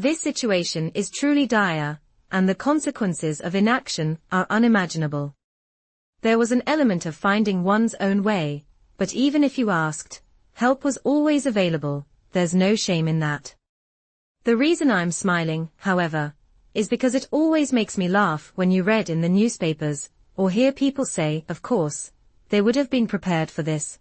This situation is truly dire, and the consequences of inaction are unimaginable. There was an element of finding one's own way, but even if you asked, help was always available. There's no shame in that. The reason I'm smiling, however, is because it always makes me laugh when you read in the newspapers, or hear people say, of course, they would have been prepared for this.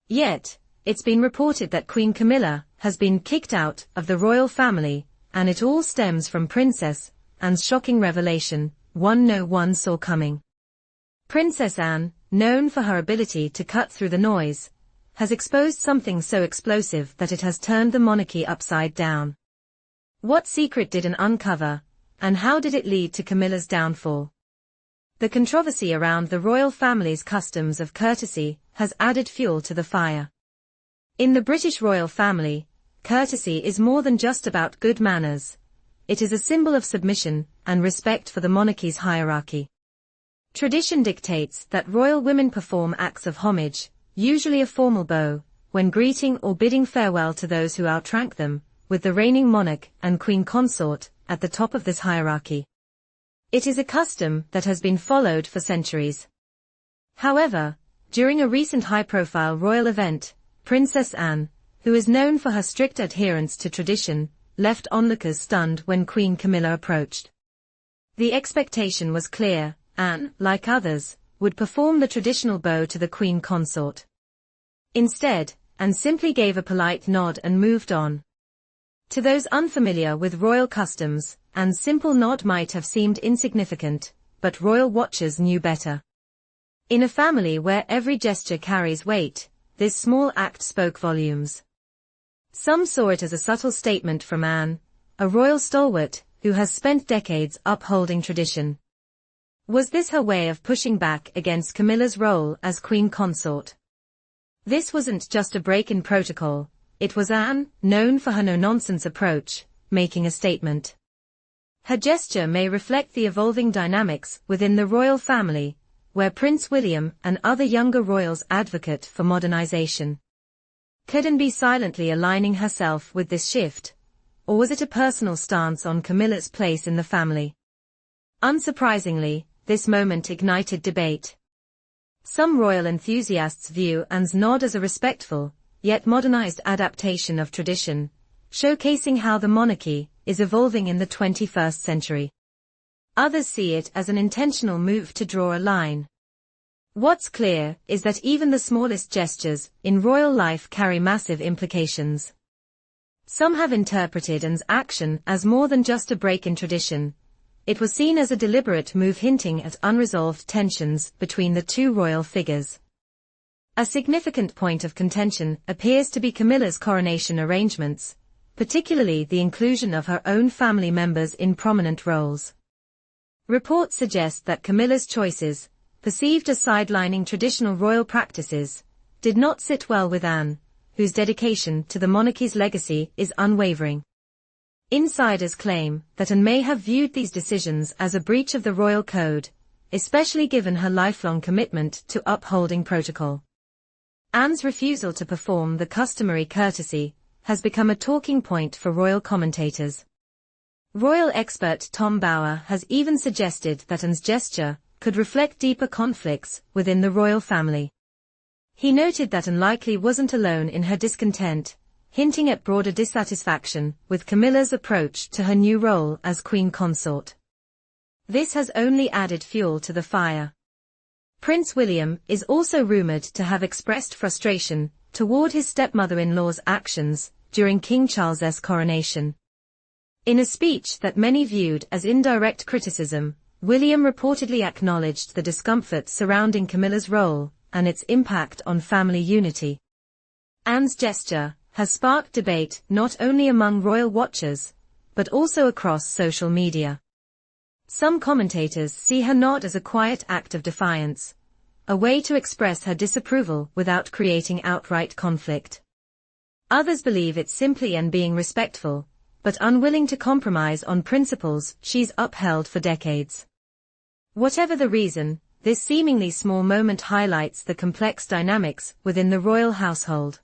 Yet, it's been reported that Queen Camilla has been kicked out of the royal family, and it all stems from Princess Anne's shocking revelation, one no one saw coming. Princess Anne, known for her ability to cut through the noise, has exposed something so explosive that it has turned the monarchy upside down. What secret did Anne uncover, and how did it lead to Camilla's downfall? The controversy around the royal family's customs of courtesy has added fuel to the fire. In the British royal family, courtesy is more than just about good manners. It is a symbol of submission and respect for the monarchy's hierarchy. Tradition dictates that royal women perform acts of homage, usually a formal bow, when greeting or bidding farewell to those who outrank them, with the reigning monarch and queen consort at the top of this hierarchy. It is a custom that has been followed for centuries. However, during a recent high-profile royal event, Princess Anne, who is known for her strict adherence to tradition, left onlookers stunned when Queen Camilla approached. The expectation was clear: Anne, like others, would perform the traditional bow to the queen consort. Instead, Anne simply gave a polite nod and moved on. To those unfamiliar with royal customs, Anne's simple nod might have seemed insignificant, but royal watchers knew better. In a family where every gesture carries weight, this small act spoke volumes. Some saw it as a subtle statement from Anne, a royal stalwart who has spent decades upholding tradition. Was this her way of pushing back against Camilla's role as queen consort? This wasn't just a break in protocol, it was Anne, known for her no-nonsense approach, making a statement. Her gesture may reflect the evolving dynamics within the royal family, where Prince William and other younger royals advocate for modernization. Could Anne be silently aligning herself with this shift, or was it a personal stance on Camilla's place in the family? Unsurprisingly, this moment ignited debate. Some royal enthusiasts view Anne's nod as a respectful, yet modernized adaptation of tradition, showcasing how the monarchy is evolving in the 21st century. Others see it as an intentional move to draw a line. What's clear is that even the smallest gestures in royal life carry massive implications. Some have interpreted Anne's action as more than just a break in tradition. It was seen as a deliberate move hinting at unresolved tensions between the two royal figures. A significant point of contention appears to be Camilla's coronation arrangements, particularly the inclusion of her own family members in prominent roles. Reports suggest that Camilla's choices, perceived as sidelining traditional royal practices, did not sit well with Anne, whose dedication to the monarchy's legacy is unwavering. Insiders claim that Anne may have viewed these decisions as a breach of the royal code, especially given her lifelong commitment to upholding protocol. Anne's refusal to perform the customary courtesy has become a talking point for royal commentators. Royal expert Tom Bower has even suggested that Anne's gesture could reflect deeper conflicts within the royal family. He noted that Anne likely wasn't alone in her discontent, hinting at broader dissatisfaction with Camilla's approach to her new role as queen consort. This has only added fuel to the fire. Prince William is also rumored to have expressed frustration toward his stepmother-in-law's actions during King Charles's coronation. In a speech that many viewed as indirect criticism, William reportedly acknowledged the discomfort surrounding Camilla's role and its impact on family unity. Anne's gesture has sparked debate not only among royal watchers, but also across social media. Some commentators see her nod as a quiet act of defiance, a way to express her disapproval without creating outright conflict. Others believe it's simply Anne being respectful, but unwilling to compromise on principles she's upheld for decades. Whatever the reason, this seemingly small moment highlights the complex dynamics within the royal household.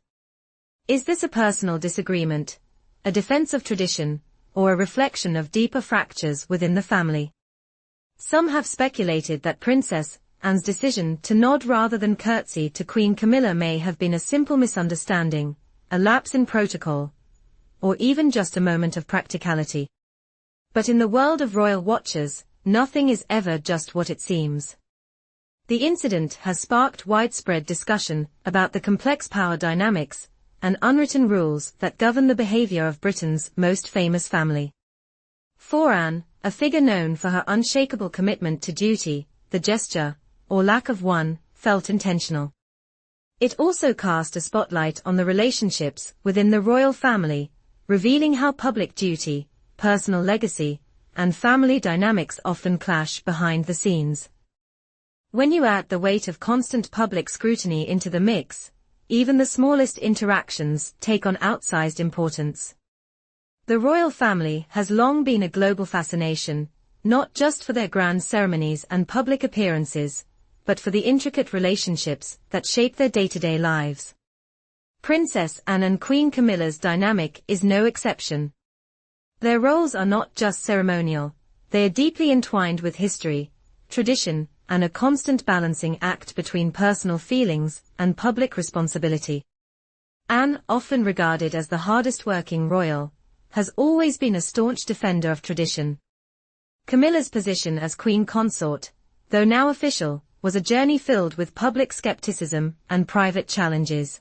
Is this a personal disagreement, a defense of tradition, or a reflection of deeper fractures within the family. Some have speculated that Princess Anne's decision to nod rather than curtsy to Queen Camilla may have been a simple misunderstanding, a lapse in protocol, or even just a moment of practicality. But in the world of royal watchers, nothing is ever just what it seems. The incident has sparked widespread discussion about the complex power dynamics and unwritten rules that govern the behavior of Britain's most famous family. For Anne, a figure known for her unshakable commitment to duty, the gesture, or lack of one, felt intentional. It also cast a spotlight on the relationships within the royal family, revealing how public duty, personal legacy, and family dynamics often clash behind the scenes. When you add the weight of constant public scrutiny into the mix, even the smallest interactions take on outsized importance. The royal family has long been a global fascination, not just for their grand ceremonies and public appearances, but for the intricate relationships that shape their day-to-day lives. Princess Anne and Queen Camilla's dynamic is no exception. Their roles are not just ceremonial, they are deeply entwined with history, tradition, and a constant balancing act between personal feelings and public responsibility. Anne, often regarded as the hardest-working royal, has always been a staunch defender of tradition. Camilla's position as queen consort, though now official, was a journey filled with public skepticism and private challenges.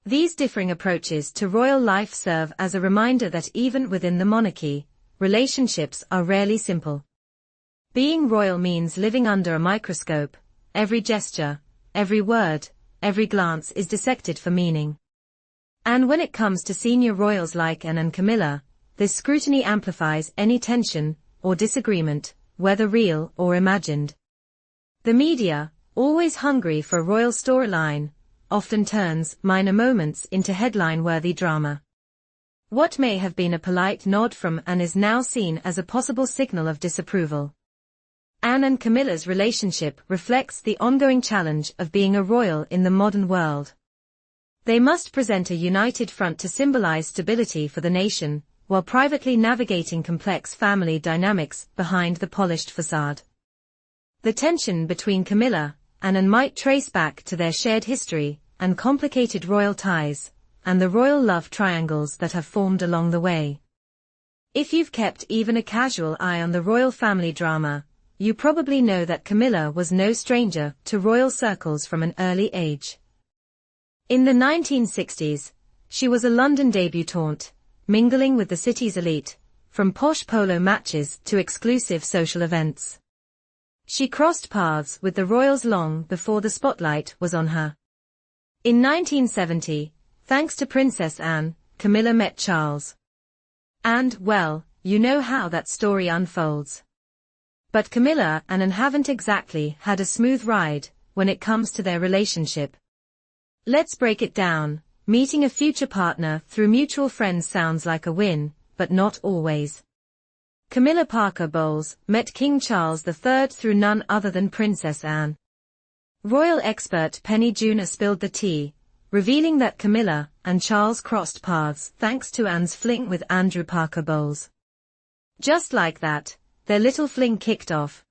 These differing approaches to royal life serve as a reminder that even within the monarchy, relationships are rarely simple. Being royal means living under a microscope. Every gesture, every word, every glance is dissected for meaning. And when it comes to senior royals like Anne and Camilla, this scrutiny amplifies any tension or disagreement, whether real or imagined. The media, always hungry for a royal storyline, often turns minor moments into headline-worthy drama. What may have been a polite nod from Anne is now seen as a possible signal of disapproval. Anne and Camilla's relationship reflects the ongoing challenge of being a royal in the modern world. They must present a united front to symbolize stability for the nation, while privately navigating complex family dynamics behind the polished facade. The tension between Camilla and Anne might trace back to their shared history and complicated royal ties, and the royal love triangles that have formed along the way. If you've kept even a casual eye on the royal family drama, you probably know that Camilla was no stranger to royal circles from an early age. In the 1960s, she was a London debutante, mingling with the city's elite, from posh polo matches to exclusive social events. She crossed paths with the royals long before the spotlight was on her. In 1970, thanks to Princess Anne, Camilla met Charles. And, well, you know how that story unfolds. But Camilla and Anne haven't exactly had a smooth ride when it comes to their relationship. Let's break it down. Meeting a future partner through mutual friends sounds like a win, but not always. Camilla Parker Bowles met King Charles III through none other than Princess Anne. Royal expert Penny Junor spilled the tea, revealing that Camilla and Charles crossed paths thanks to Anne's fling with Andrew Parker Bowles. Just like that, their little fling kicked off,